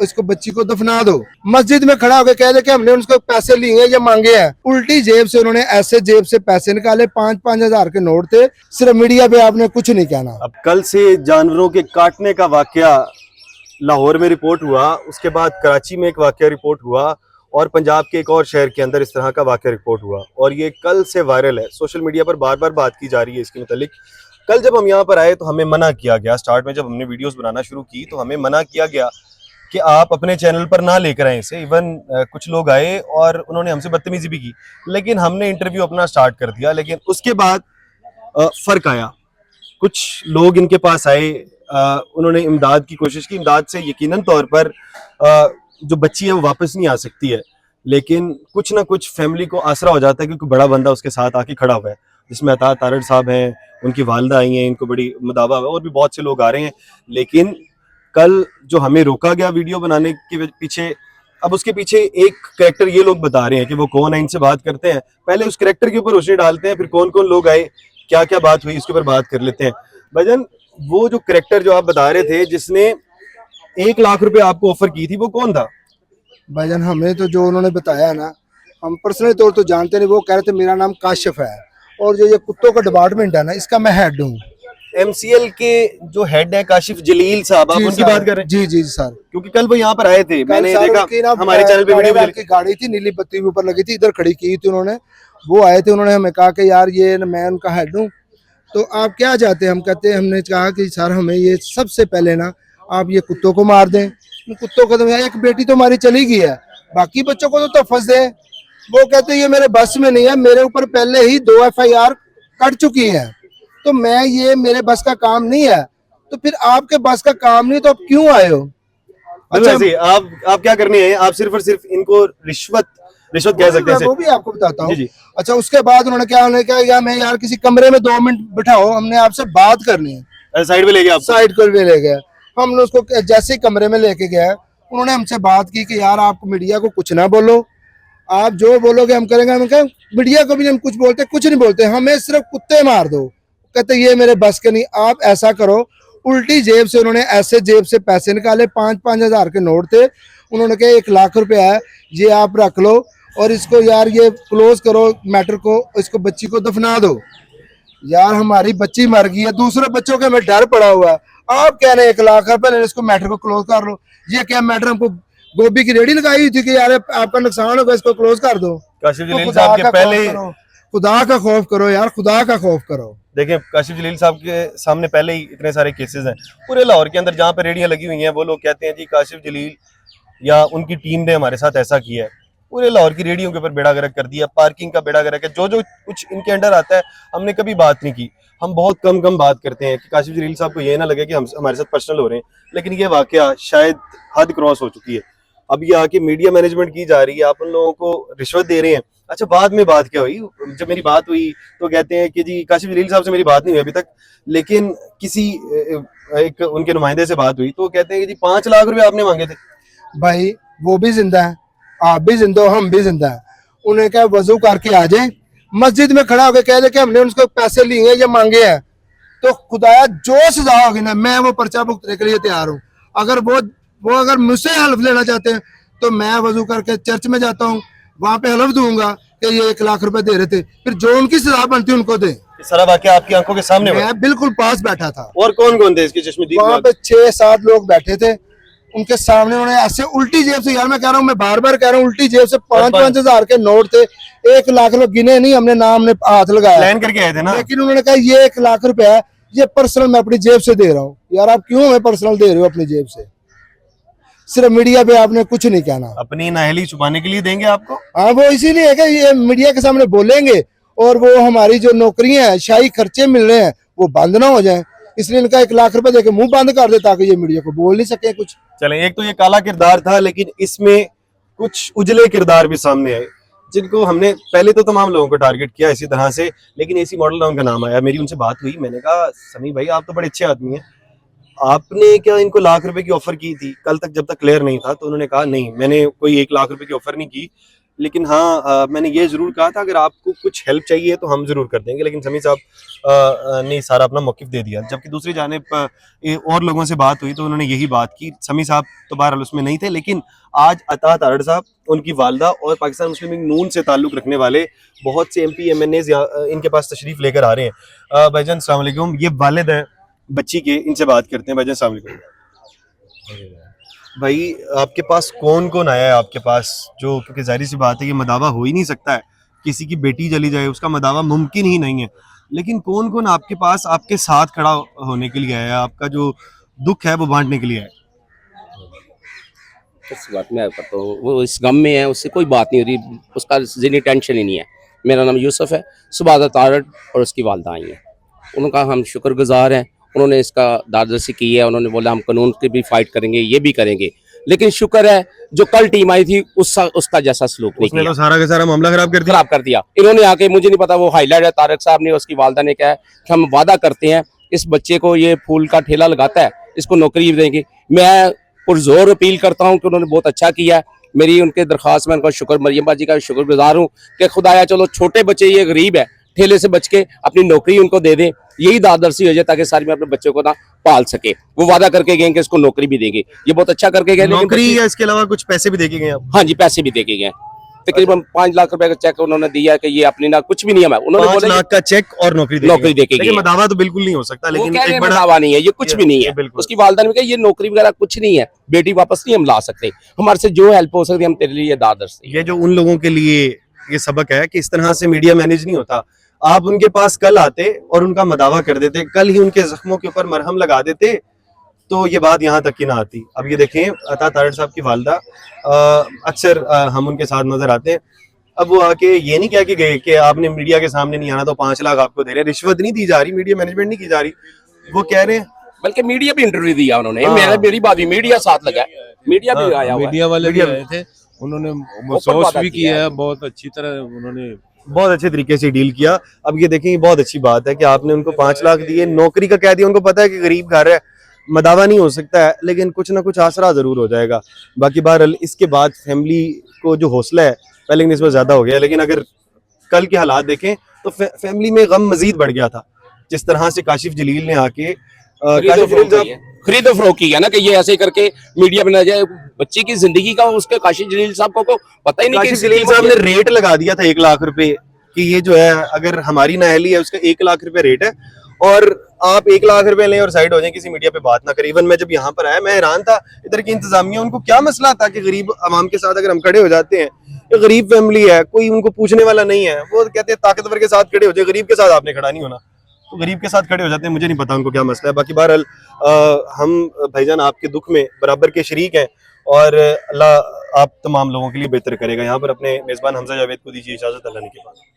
इसको बच्ची को दफना दो। मस्जिद में खड़ा होकर कह दे कि हमने उनको पैसे लिए हैं या मांगे हैं। उल्टी जेब से उन्होंने ऐसे जेब से पैसे निकाले, 5-5 हजार के नोट थे। सिर्फ मीडिया पे आपने कुछ नहीं कहना। अब कल से जानवरों के काटने का वाकया लाहौर में रिपोर्ट हुआ, उसके बाद कराची में एक वाकया रिपोर्ट हुआ और पंजाब के एक और शहर के अंदर इस तरह का वाकया रिपोर्ट हुआ और ये कल से वायरल है। सोशल मीडिया पर बार बार बात की जा रही है इसके मुतालिक। कल जब हम यहाँ पर आए तो हमें मना किया गया, स्टार्ट में जब हमने वीडियोस बनाना शुरू की तो हमें मना किया गया कि आप अपने चैनल पर ना लेकर आए इसे। इवन कुछ लोग आए और उन्होंने हमसे बदतमीजी भी की, लेकिन हमने इंटरव्यू अपना स्टार्ट कर दिया। लेकिन उसके बाद फर्क आया, कुछ लोग इनके पास आए, उन्होंने इमदाद की कोशिश की। इमदाद से यकीनन तौर पर जो बच्ची है वो वापस नहीं आ सकती है, लेकिन कुछ ना कुछ फैमिली को आसरा हो जाता है क्योंकि बड़ा बंदा उसके साथ आके खड़ा हुआ है, जिसमें अता तारड़ साहब हैं, उनकी वालदा आई हैं, इनको बड़ी मुदावा है और भी बहुत से लोग आ रहे हैं। लेकिन कल जो हमें रोका गया वीडियो बनाने के पीछे, अब उसके पीछे एक कैरेक्टर ये लोग बता रहे हैं कि वो कौन है, इनसे बात करते हैं। पहले उस कैरेक्टर के ऊपर रोशनी डालते हैं, फिर कौन कौन लोग आए, क्या क्या बात हुई, उसके ऊपर बात कर लेते हैं। भजन, वो जो कैरेक्टर जो आप बता रहे थे जिसने 1 लाख रुपए आपको ऑफर की थी, वो कौन था? भाईजान, हमें तो जो उन्होंने बताया ना, हम पर्सनली तौर तो जानते नहीं। वो कह रहे थे मेरा नाम काशिफ है और जो ये कुत्तों का डिपार्टमेंट है ना, इसका मैं हेड हूँ। MCL के जो हेड है काशिफ जलील साहब, आप उनकी बात कर रहे हैं? जी जी सर, क्योंकि कल वो यहाँ पर आए थे, मैंने देखा हमारे चैनल पे वीडियो की गाड़ी थी, नीली बत्ती के ऊपर लगी थी, इधर खड़ी की थी उन्होंने। वो आए थे, उन्होंने हमें कहा कि यार ये मैं उनका हेड हूँ, तो आप क्या चाहते हैं? हम कहते हैं, हमने कहा कि सर हमें ये सबसे पहले ना आप ये कुत्तों को मार दें। कुत्तों को तो एक बेटी तो हमारी चली गई है, बाकी बच्चों को तो तहफ़्फ़ुज़ दें। वो कहते हैं ये मेरे बस में नहीं है, मेरे ऊपर पहले ही 2 FIR कट चुकी है, तो मैं ये मेरे बस का काम नहीं है। तो फिर आपके बस का काम नहीं तो आप क्यों आए हो? अच्छा, आप क्या करने हैं? आप सिर्फ और सिर्फ इनको रिश्वत कह सकते हैं। वो भी आपको बताता हूँ। जी। अच्छा, उसके बाद उन्होंने कहा यार मैं यार किसी कमरे में 2 मिनट बिठाओ, हमने आपसे बात करनी है। साइड में ले गया, साइड पर भी ले गया। हमने उसको जैसे ही कमरे में लेके गया, उन्होंने हमसे बात की कि यार आप मीडिया को कुछ ना बोलो, आप जो बोलोगे हम करेंगे। हम कहा मीडिया को भी हम कुछ बोलते, कुछ नहीं बोलते, हमें सिर्फ कुत्ते मार दो। कहते ये मेरे बस के नहीं। आप ऐसा करो, उल्टी जेब से उन्होंने ऐसे जेब से पैसे निकाले, 5-5 हजार के नोट थे। उन्होंने कहा 1 लाख रुपया है, ये आप रख लो और इसको यार ये क्लोज करो मैटर को, इसको बच्ची को दफना दो। यार हमारी बच्ची मर गई है, दूसरे बच्चों के हमें डर पड़ा हुआ है। आप कह रहे हैं 1 लाख रुपए, इसको मैटर को क्लोज कर लो। ये क्या मैटर, हमको गोभी की रेडी लगाई हुई थी कि यार आपका नुकसान होगा, इसको क्लोज कर दो। काशिफ जलील साहब के पहले, खुदा का खौफ करो यार, खुदा का खौफ करो। देखिए, काशिफ जलील साहब के सामने पहले ही इतने सारे केसेस हैं पूरे लाहौर के अंदर जहाँ पे रेडियां लगी हुई हैं। वो लोग कहते हैं जी काशिफ जलील या उनकी टीम ने हमारे साथ ऐसा किया है। पूरे लाहौर की रेडियो के ऊपर बेड़ा गर्क कर दिया, पार्किंग का बेड़ा गर्क है। जो जो कुछ इनके अंडर आता है हमने कभी बात नहीं की। हम बहुत कम बात करते हैं कि काशिफ जलील साहब को ये ना लगे कि हम हमारे साथ पर्सनल हो रहे हैं, लेकिन ये वाकया शायद हद क्रॉस हो चुकी है। अब ये आके मीडिया मैनेजमेंट की जा रही है, आप उन लोगों को रिश्वत दे रहे हैं। अच्छा, बाद में बात क्या हुई? जब मेरी बात हुई तो कहते हैं कि जी काशिफ जलील साहब से मेरी बात नहीं हुई अभी तक, लेकिन किसी एक उनके नुमाइंदे से बात हुई तो कहते हैं कि जी 5 लाख रुपए आपने मांगे थे। भाई वो भी जिंदा है, आप भी जिंदा हो, हम भी जिंदा है। उन्हें क्या वजू करके आ जाए, मस्जिद में खड़ा होकर कह दे कि हमने उनको पैसे लिए हैं या मांगे हैं, तो खुदाया जो सजा होगी ना, मैं वो पर्चा भुगतने के लिए तैयार हूँ। अगर वो अगर मुझसे हल्फ लेना चाहते हैं तो मैं वजू करके चर्च में जाता हूँ, वहां पे हल्फ दूंगा कि ये 1 लाख रुपए दे रहे थे, फिर जो उनकी सजा बनती है उनको दे। सारा वाकया आपकी आंखों के सामने? मैं बिल्कुल पास बैठा था। और कौन कौन थे इसके चश्मदीद? वहां पे 6-7 लोग बैठे थे, उनके सामने उन्होंने ऐसे उल्टी जेब से, यार मैं कह रहा हूँ, मैं बार बार कह रहा हूँ, उल्टी जेब से 5-5 हजार के नोट थे। 1 लाख लोग गिने नहीं, हमने नाम ने हाथ लगाया, प्लान करके आए थे ना। लेकिन उन्होंने कहा ये 1 लाख रुपया ये पर्सनल मैं अपनी जेब से दे रहा हूँ। यार आप क्यों हमें पर्सनल दे रहे हो अपनी जेब से? सिर्फ मीडिया पे आपने कुछ नहीं कहना। अपनी नाअहली छुपाने के लिए देंगे आपको? हाँ, वो इसीलिए है कि ये मीडिया के सामने बोलेंगे और वो हमारी जो नौकरियां हैं, शाही खर्चे मिल रहे हैं, वो बंद ना हो जाए, इसलिए इनका 1 लाख रुपए देके मुंह बंद कर दे ताकि ये मीडिया को बोल नहीं सके कुछ। चलें, एक तो ये काला किरदार था, लेकिन इसमें कुछ उजले किरदार भी सामने आए जिनको हमने पहले तो तमाम लोगों को टारगेट किया इसी तरह से, लेकिन AC मॉडल टाउन का नाम आया। मेरी उनसे बात हुई, मैंने कहा समी भाई आप तो बड़े अच्छे आदमी हैं, आपने क्या इनको 1 लाख रुपए की ऑफर की थी? कल तक जब तक क्लियर नहीं था तो उन्होंने कहा नहीं, मैंने कोई 1 लाख रुपए की ऑफर नहीं की, लेकिन हाँ मैंने ये ज़रूर कहा था अगर आपको कुछ हेल्प चाहिए तो हम ज़रूर कर देंगे, लेकिन समी साहब ने सारा अपना मौक़िफ़ दे दिया। जबकि दूसरी जानिब और लोगों से बात हुई तो उन्होंने यही बात की। समी साहब तो बहरहाल उसमें नहीं थे, लेकिन आज अता तारड़ साहब, उनकी वालदा और पाकिस्तान मुस्लिम लीग नून से ताल्लुक़ रखने वाले बहुत से MP MNAs इनके पास तशरीफ़ लेकर आ रहे हैं। भाईजान अस्सलाम वालेकुम, ये वालिद हैं बच्ची के, इनसे बात करते हैं। भाईजान अस्सलाम वालेकुम। भाई आपके पास कौन कौन आया है आपके पास, जो क्योंकि जाहिर सी बात है कि मदावा हो ही नहीं सकता है, किसी की बेटी चली जाए उसका मदावा मुमकिन ही नहीं है, लेकिन कौन कौन आपके पास आपके साथ खड़ा होने के लिए आया है, आपका जो दुख है वो बांटने के लिए आया है? इस बात में करता हूँ, वो इस गम में है, उससे कोई बात नहीं हो रही, उसका ज़िहनी टेंशन ही नहीं है। मेरा नाम यूसुफ है, सुबादा तारड़ और उसकी वालदा आई हैं। उनका हम शुक्रगुजार हैं, उन्होंने इसका दारदर्शी की है, उन्होंने बोला हम कानून की भी फाइट करेंगे, ये भी करेंगे। लेकिन शुक्र है जो कल टीम आई थी उसका जैसा सलूक नहीं उसने किया, तो सारा का सारा मामला खराब कर दिया। इन्होंने आके, मुझे नहीं पता वो हाईलाइट है, तारक साहब ने, उसकी वालदा ने कहा कि हम वादा करते हैं इस बच्चे को, ये फूल का ठेला लगाता है, इसको नौकरी देंगे। मैं पुरजोर अपील करता हूँ कि उन्होंने बहुत अच्छा किया है। मेरी उनके दरख्वास्त में उनका शुक्र, मरियम बाजी का शुक्रगुजार हूँ कि खुदाया चलो छोटे बच्चे, ये गरीब है, ठेले से बच के अपनी नौकरी उनको दे दें, यही दादरसी हो जाए ताकि सारी में अपने बच्चों को ना पाल सके। वो वादा करके गए कि इसको नौकरी भी देंगे, ये बहुत अच्छा करके गए। नौकरी या इसके अलावा कुछ पैसे भी देके गए आप? हाँ जी, पैसे भी देके गए। तकरीबन 5 लाख रुपए का चेक उन्होंने दिया कि ये अपनी ना कुछ भी नहीं है, उन्होंने 5 बोला लाख का चेक और नौकरी देके लेकिन गए। मदावा तो बिल्कुल नहीं हो सकता, वो लेकिन कह रहे एक हैं बड़ा दावा नहीं है, ये कुछ भी नहीं ये है। बिल्कुल। उसकी वालदा ने कहा ये नौकरी वगैरह कुछ नहीं है, बेटी वापस नहीं हम ला सकते, हमारे से जो हेल्प हो सकती है हम तेरे लिए दादरसी। ये जो उन लोगों के लिए ये सबक है कि इस तरह से मीडिया मैनेज नहीं होता। आप उनके पास कल आते और उनका मदावा कर देते, कल ही उनके जख्मों के ऊपर मरहम लगा देते, तो ये बात यहाँ तक की ना आती। अब ये देखें, अता तारड़ साहब की वालदा, अक्सर हम उनके साथ नजर आते हैं। अब वो आके ये नहीं कह के गए कि आपने मीडिया के सामने नहीं आना तो 5 लाख आपको दे रहे हैं, रिश्वत नहीं दी जा रही, मीडिया मैनेजमेंट नहीं की जा रही। वो कह रहे हैं, बल्कि मीडिया भी इंटरव्यू दिया उन्होंने, हाँ। मेरी बात भी मीडिया साथ लगा है, मीडिया भी आया हुआ है। मीडिया वाले भी मीडिया- आए थे, उन्होंने वादा सोच भी किया किया है। है, बहुत अच्छी तरह उन्होंने बहुत अच्छे तरीके से डील किया। अब ये देखें, ये बहुत अच्छी बात है कि आपने उनको 5 लाख दिए, नौकरी का कह दिया, उनको पता है कि गरीब घर है, मदावा नहीं हो सकता है, लेकिन कुछ ना कुछ आसरा जरूर हो जाएगा। बाकी बहरहाल इसके बाद फैमिली को जो हौसला है पहले की निस्बत ज्यादा हो गया, लेकिन अगर कल के हालात देखें तो फैमिली में गम मजीद बढ़ गया था। जिस तरह से काशिफ जलील ने आके काशिफ जलील साहब खरीदो फरोख्त की है ना, कि ये ऐसे करके मीडिया में ना जाए, बच्चे की जिंदगी का उसके काशिफ जलील साहब को पता ही नहीं काशिफ कि जलील साहब ने रेट लगा दिया था 1 लाख रुपए कि ये जो है अगर हमारी नाअहली है उसका 1 लाख रुपए रेट है, और आप 1 लाख रुपए लें और साइड हो जाए, किसी मीडिया पे बात ना करें। इवन मैं जब यहाँ पर आया मैं हैरान था, इधर की इंतजामिया, उनको क्या मसला था कि गरीब आवाम के साथ अगर हम खड़े हो जाते हैं, ये गरीब फैमिली है, कोई उनको पूछने वाला नहीं है, वो कहते हैं ताकतवर के साथ खड़े हो जाए, गरीब के साथ आपने खड़ा नहीं होना, तो गरीब के साथ खड़े हो जाते हैं। मुझे नहीं पता उनको क्या मसला है। बाकी बहरहाल हम भाईजान आपके दुख में बराबर के शरीक हैं, और अल्लाह आप तमाम लोगों के लिए बेहतर करेगा। यहाँ पर अपने मेज़बान हमजा जावेद को दीजिए इजाज़त, अल्लाह ने के बाद।